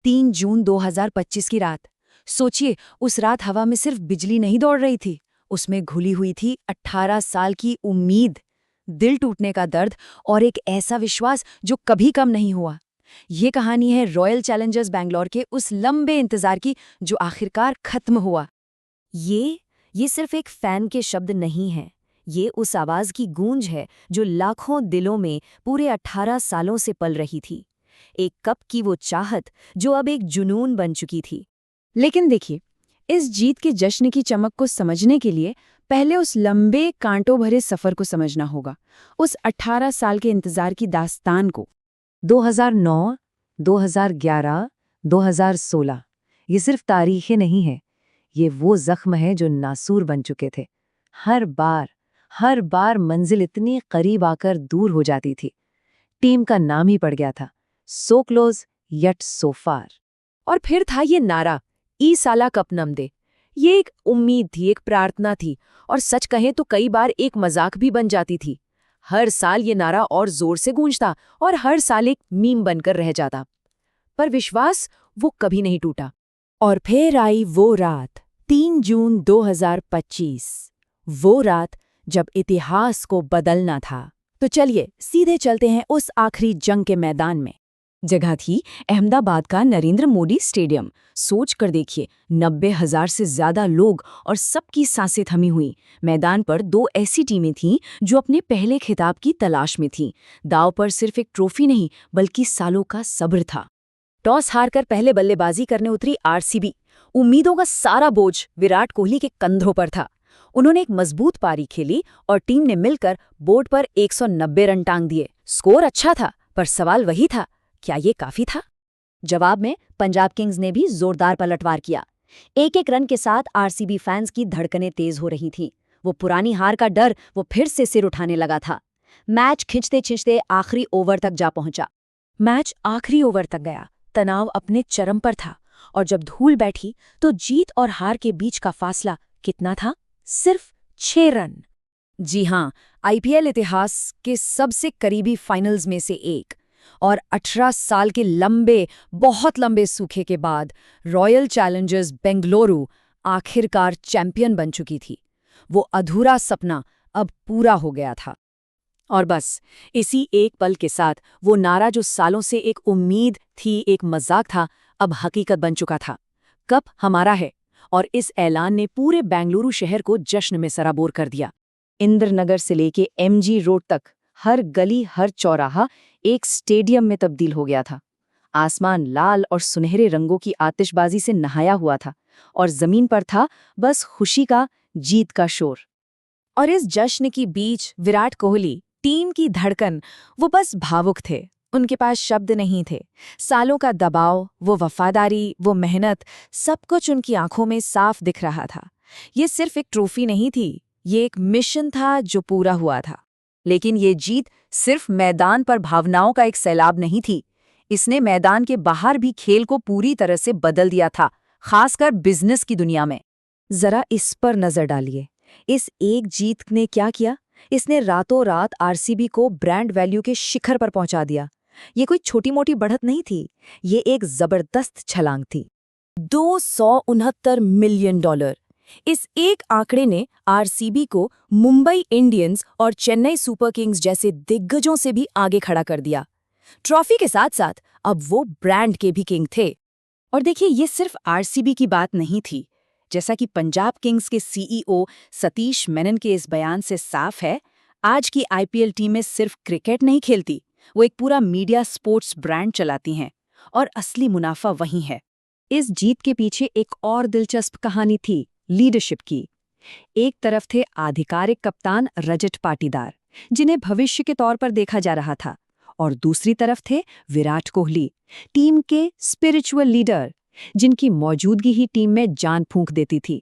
3 जून 2025 की रात। सोचिए, उस रात हवा में सिर्फ बिजली नहीं दौड़ रही थी, उसमें घुली हुई थी 18 साल की उम्मीद, दिल टूटने का दर्द और एक ऐसा विश्वास जो कभी कम नहीं हुआ। ये कहानी है रॉयल चैलेंजर्स बैंगलोर के उस लंबे इंतजार की जो आखिरकार खत्म हुआ। ये सिर्फ एक फैन के शब्द नहीं हैं। ये उस आवाज की गूंज है जो लाखों दिलों में पूरे 18 सालों से पल रही थी। एक कप की वो चाहत जो अब एक जुनून बन चुकी थी। लेकिन देखिए, इस जीत के जश्न की चमक को समझने के लिए पहले उस लंबे कांटों भरे सफर को समझना होगा, उस 18 साल के इंतजार की दास्तान को। 2009, 2011, 2016 ये सिर्फ तारीखें नहीं हैं, ये वो जख्म है जो नासूर बन चुके थे। हर बार मंजिल इतनी करीब आकर दूर हो जाती थी। टीम का नाम ही पड़ गया था, सो क्लोज यट सो फार। और फिर था ये नारा, ई साला कप नम दे। ये एक उम्मीद थी, एक प्रार्थना थी, और सच कहें तो कई बार एक मजाक भी बन जाती थी। हर साल ये नारा और जोर से गूंजता और हर साल एक मीम बनकर रह जाता। पर विश्वास वो कभी नहीं टूटा। और फिर आई वो रात, 3 जून 2025। वो रात जब इतिहास को बदलना था। तो चलिए सीधे चलते हैं उस आखिरी जंग के मैदान में। जगह थी अहमदाबाद का नरेंद्र मोदी स्टेडियम। सोच कर देखिए, 90,000 से ज्यादा लोग और सबकी सांसें थमी हुई। मैदान पर दो ऐसी टीमें थीं जो अपने पहले खिताब की तलाश में थीं। दांव पर सिर्फ एक ट्रॉफी नहीं बल्कि सालों का सब्र था। टॉस हारकर पहले बल्लेबाजी करने उतरी आरसीबी। उम्मीदों का सारा बोझ विराट कोहली के कंधों पर था। उन्होंने एक मजबूत पारी खेली और टीम ने मिलकर बोर्ड पर 190 रन टांग दिए। स्कोर अच्छा था, पर सवाल वही था, क्या ये काफी था? जवाब में पंजाब किंग्स ने भी जोरदार पलटवार किया। एक एक रन के साथ आरसीबी फैंस की धड़कनें तेज हो रही थीं। वो पुरानी हार का डर वो फिर से सिर उठाने लगा था। मैच खिंचते खिंचते आखिरी ओवर तक जा पहुंचा। मैच आखिरी ओवर तक गया, तनाव अपने चरम पर था, और जब धूल बैठी तो जीत और हार के बीच का फासला कितना था? सिर्फ 6 रन। जी हां, आईपीएल इतिहास के सबसे करीबी फाइनल्स में से एक। और 18 साल के बहुत लंबे सूखे के बाद रॉयल चैलेंजर्स बेंगलुरु आखिरकार चैंपियन बन चुकी थी। वो अधूरा सपना अब पूरा हो गया था। और बस इसी एक पल के साथ वो नारा जो सालों से एक उम्मीद थी, एक मजाक था, अब हकीकत बन चुका था। कप हमारा है। और इस ऐलान ने पूरे बेंगलुरु शहर को जश्न में सराबोर कर दिया। इंद्रनगर से लेके एमजी रोड तक हर गली, हर चौराहा एक स्टेडियम में तब्दील हो गया था। आसमान लाल और सुनहरे रंगों की आतिशबाजी से नहाया हुआ था, और जमीन पर था बस खुशी का, जीत का शोर। और इस जश्न की बीच विराट कोहली, टीम की धड़कन, वो बस भावुक थे। उनके पास शब्द नहीं थे। सालों का दबाव, वो वफादारी, वो मेहनत, सब कुछ उनकी आंखों में साफ दिख रहा था। ये सिर्फ एक ट्रॉफी नहीं थी, ये एक मिशन था जो पूरा हुआ था। लेकिन ये जीत सिर्फ मैदान पर भावनाओं का एक सैलाब नहीं थी। इसने मैदान के बाहर भी खेल को पूरी तरह से बदल दिया था, खासकर बिजनेस की दुनिया में। जरा इस पर नजर डालिए। इस एक जीत ने क्या किया? इसने रातों रात आरसीबी को ब्रांड वैल्यू के शिखर पर पहुंचा दिया। ये कोई छोटी मोटी बढ़त नहीं थी, ये एक जबरदस्त छलांग थी। $269 मिलियन। इस एक आंकड़े ने आरसीबी को मुंबई इंडियंस और चेन्नई सुपर किंग्स जैसे दिग्गजों से भी आगे खड़ा कर दिया। ट्रॉफी के साथ साथ अब वो ब्रांड के भी किंग थे। और देखिए, ये सिर्फ आरसीबी की बात नहीं थी। जैसा कि पंजाब किंग्स के सीईओ सतीश मेनन के इस बयान से साफ है, आज की आईपीएल टीमें सिर्फ क्रिकेट नहीं खेलती, वो एक पूरा मीडिया स्पोर्ट्स ब्रांड चलाती हैं, और असली मुनाफा वहीं है। इस जीत के पीछे एक और दिलचस्प कहानी थी, लीडरशिप की। एक तरफ थे आधिकारिक कप्तान रजत पाटीदार, जिन्हें भविष्य के तौर पर देखा जा रहा था, और दूसरी तरफ थे विराट कोहली, टीम के स्पिरिचुअल लीडर, जिनकी मौजूदगी ही टीम में जान फूंक देती थी।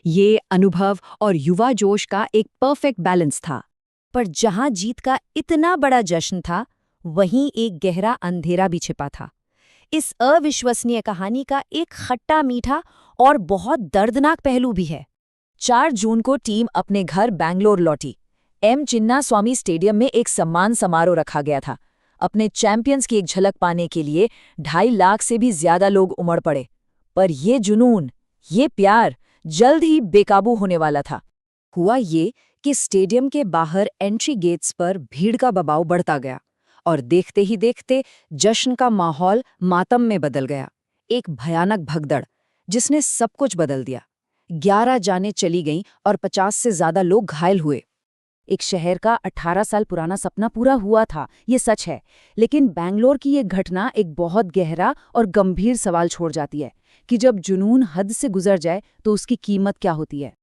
ये अनुभव और युवा जोश का एक परफेक्ट बैलेंस था। पर जहां जीत का इतना बड़ा जश्न था, वहीं एक गहरा अंधेरा भी छिपा था। इस अविश्वसनीय कहानी का एक खट्टा मीठा और बहुत दर्दनाक पहलू भी है। 4 जून को टीम अपने घर बैंगलोर लौटी। एम चिन्नास्वामी स्टेडियम में एक सम्मान समारोह रखा गया था। अपने चैंपियंस की एक झलक पाने के लिए 2.5 लाख से भी ज्यादा लोग उमड़ पड़े। पर ये जुनून, ये प्यार जल्द ही बेकाबू होने वाला था। हुआ ये कि स्टेडियम के बाहर एंट्री गेट्स पर भीड़ का दबाव बढ़ता गया और देखते ही देखते जश्न का माहौल मातम में बदल गया। एक भयानक भगदड़ जिसने सब कुछ बदल दिया। 11 जानें चली गईं और 50 से ज्यादा लोग घायल हुए। एक शहर का 18 साल पुराना सपना पूरा हुआ था, ये सच है, लेकिन बैंगलोर की ये घटना एक बहुत गहरा और गंभीर सवाल छोड़ जाती है कि जब जुनून हद से गुजर जाए तो उसकी कीमत क्या होती है।